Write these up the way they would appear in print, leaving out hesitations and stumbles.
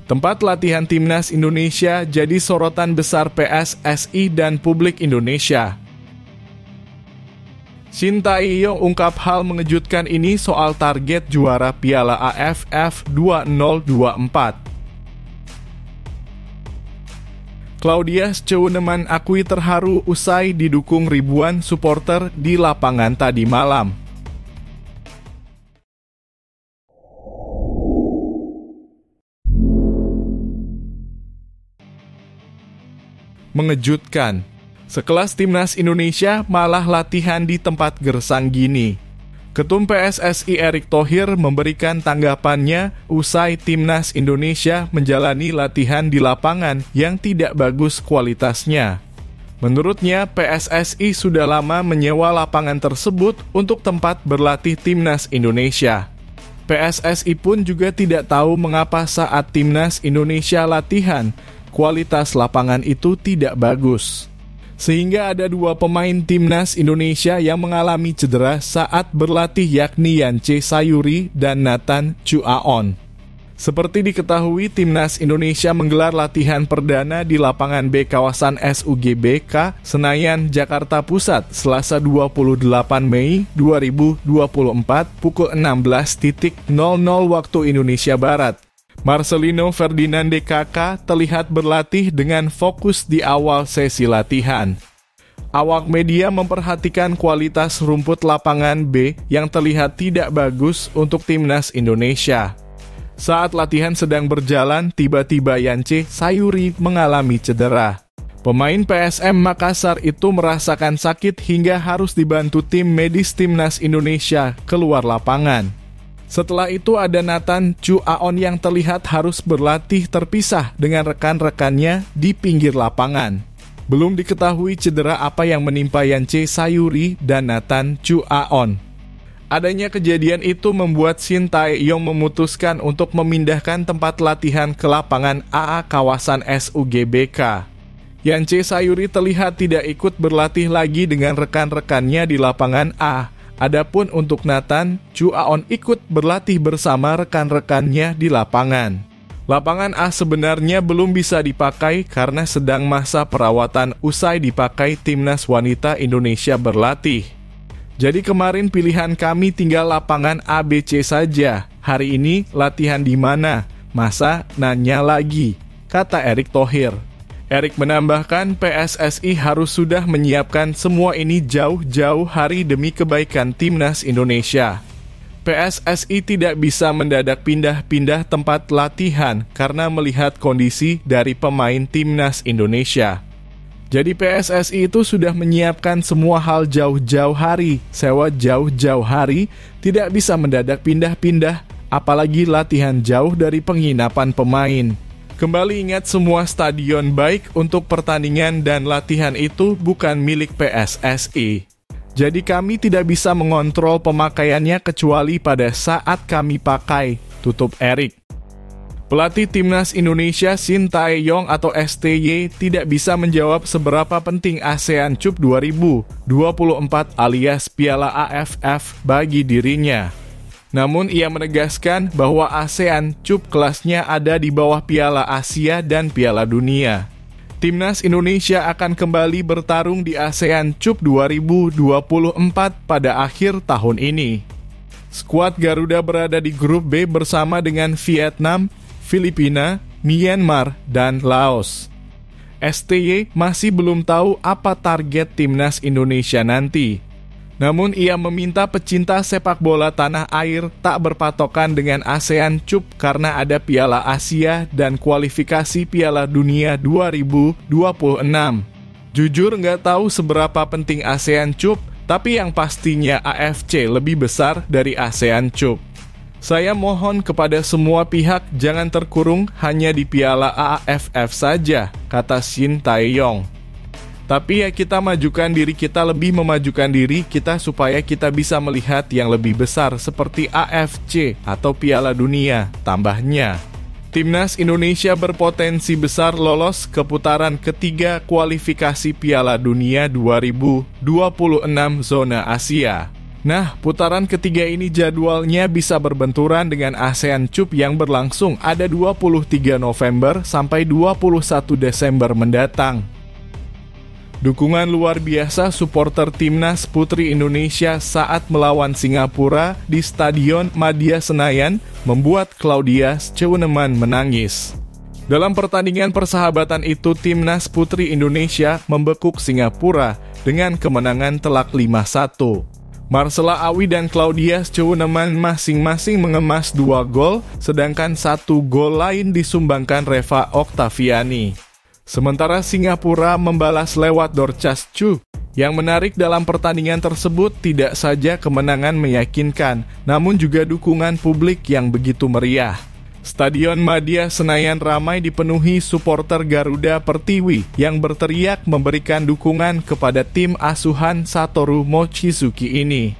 Tempat latihan timnas Indonesia jadi sorotan besar PSSI dan publik Indonesia. Shin Tae-yong ungkap hal mengejutkan ini soal target juara Piala AFF 2024. Claudia Scheunemann akui terharu usai didukung ribuan supporter di lapangan tadi malam. Mengejutkan, sekelas timnas Indonesia malah latihan di tempat gersang gini. Ketum PSSI Erick Thohir memberikan tanggapannya usai timnas Indonesia menjalani latihan di lapangan yang tidak bagus kualitasnya. Menurutnya, PSSI sudah lama menyewa lapangan tersebut untuk tempat berlatih timnas Indonesia. PSSI pun juga tidak tahu mengapa saat timnas Indonesia latihan, kualitas lapangan itu tidak bagus. Sehingga ada dua pemain timnas Indonesia yang mengalami cedera saat berlatih, yakni Yance Sayuri dan Nathan Chuaon. Seperti diketahui, timnas Indonesia menggelar latihan perdana di lapangan B kawasan SUGBK Senayan, Jakarta Pusat, Selasa 28 Mei 2024 pukul 16.00 waktu Indonesia Barat. Marcelino Ferdinand DKK terlihat berlatih dengan fokus di awal sesi latihan. Awak media memperhatikan kualitas rumput lapangan B yang terlihat tidak bagus untuk timnas Indonesia. Saat latihan sedang berjalan, tiba-tiba Yance Sayuri mengalami cedera. Pemain PSM Makassar itu merasakan sakit hingga harus dibantu tim medis timnas Indonesia keluar lapangan. Setelah itu ada Nathan Chuaon yang terlihat harus berlatih terpisah dengan rekan-rekannya di pinggir lapangan. Belum diketahui cedera apa yang menimpa Yance Sayuri dan Nathan Chuaon. Adanya kejadian itu membuat Shin Tae-yong memutuskan untuk memindahkan tempat latihan ke lapangan AA kawasan SUGBK. Yance Sayuri terlihat tidak ikut berlatih lagi dengan rekan-rekannya di lapangan A. Adapun untuk Nathan Chuaon ikut berlatih bersama rekan-rekannya di lapangan. Lapangan A sebenarnya belum bisa dipakai karena sedang masa perawatan usai dipakai timnas wanita Indonesia berlatih. Jadi kemarin pilihan kami tinggal lapangan ABC saja. Hari ini latihan di mana? Masa nanya lagi, kata Erick Thohir. Erick menambahkan PSSI harus sudah menyiapkan semua ini jauh-jauh hari demi kebaikan timnas Indonesia. PSSI tidak bisa mendadak pindah-pindah tempat latihan karena melihat kondisi dari pemain timnas Indonesia. Jadi PSSI itu sudah menyiapkan semua hal jauh-jauh hari, sewa jauh-jauh hari, tidak bisa mendadak pindah-pindah, apalagi latihan jauh dari penginapan pemain. Kembali ingat, semua stadion baik untuk pertandingan dan latihan itu bukan milik PSSI. Jadi kami tidak bisa mengontrol pemakaiannya kecuali pada saat kami pakai, tutup Erick. Pelatih timnas Indonesia Shin Tae-yong atau STY tidak bisa menjawab seberapa penting ASEAN Cup 2024 alias Piala AFF bagi dirinya. Namun ia menegaskan bahwa ASEAN Cup kelasnya ada di bawah Piala Asia dan Piala Dunia. Timnas Indonesia akan kembali bertarung di ASEAN Cup 2024 pada akhir tahun ini. Skuad Garuda berada di grup B bersama dengan Vietnam, Filipina, Myanmar, dan Laos. STY masih belum tahu apa target timnas Indonesia nanti. Namun ia meminta pecinta sepak bola tanah air tak berpatokan dengan ASEAN Cup karena ada Piala Asia dan kualifikasi Piala Dunia 2026. Jujur nggak tahu seberapa penting ASEAN Cup, tapi yang pastinya AFC lebih besar dari ASEAN Cup. Saya mohon kepada semua pihak jangan terkurung hanya di Piala AFF saja, kata Shin Tae-yong. Tapi ya kita majukan diri kita, lebih memajukan diri kita supaya kita bisa melihat yang lebih besar seperti AFC atau Piala Dunia, tambahnya. Timnas Indonesia berpotensi besar lolos ke putaran ketiga kualifikasi Piala Dunia 2026 zona Asia. Nah, putaran ketiga ini jadwalnya bisa berbenturan dengan ASEAN Cup yang berlangsung ada 23 November sampai 21 Desember mendatang. Dukungan luar biasa supporter Timnas Putri Indonesia saat melawan Singapura di Stadion Madia Senayan membuat Claudia Scheunemann menangis. Dalam pertandingan persahabatan itu, Timnas Putri Indonesia membekuk Singapura dengan kemenangan telak 5-1. Marcella Awi dan Claudia Scheunemann masing-masing mengemas 2 gol, sedangkan 1 gol lain disumbangkan Reva Oktaviani. Sementara Singapura membalas lewat Dorcas Chu. Yang menarik dalam pertandingan tersebut tidak saja kemenangan meyakinkan, namun juga dukungan publik yang begitu meriah. Stadion Madia Senayan ramai dipenuhi supporter Garuda Pertiwi yang berteriak memberikan dukungan kepada tim asuhan Satoru Mochizuki ini.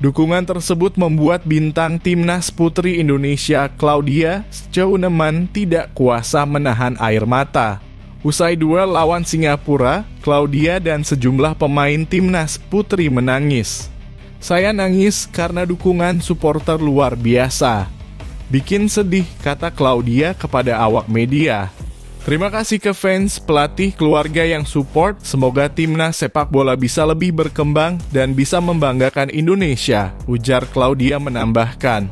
Dukungan tersebut membuat bintang Timnas Putri Indonesia Claudia Scheunemann tidak kuasa menahan air mata. Usai duel lawan Singapura, Claudia dan sejumlah pemain Timnas Putri menangis. "Saya nangis karena dukungan supporter luar biasa. Bikin sedih," kata Claudia kepada awak media. "Terima kasih ke fans, pelatih, keluarga yang support. Semoga timnas sepak bola bisa lebih berkembang dan bisa membanggakan Indonesia," ujar Claudia menambahkan.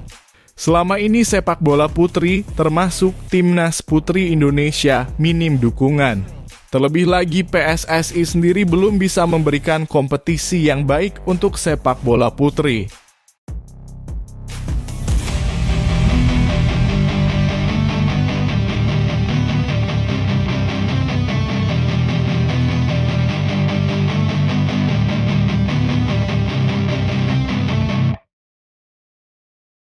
Selama ini sepak bola putri, termasuk Timnas Putri Indonesia, minim dukungan. Terlebih lagi PSSI sendiri belum bisa memberikan kompetisi yang baik untuk sepak bola putri.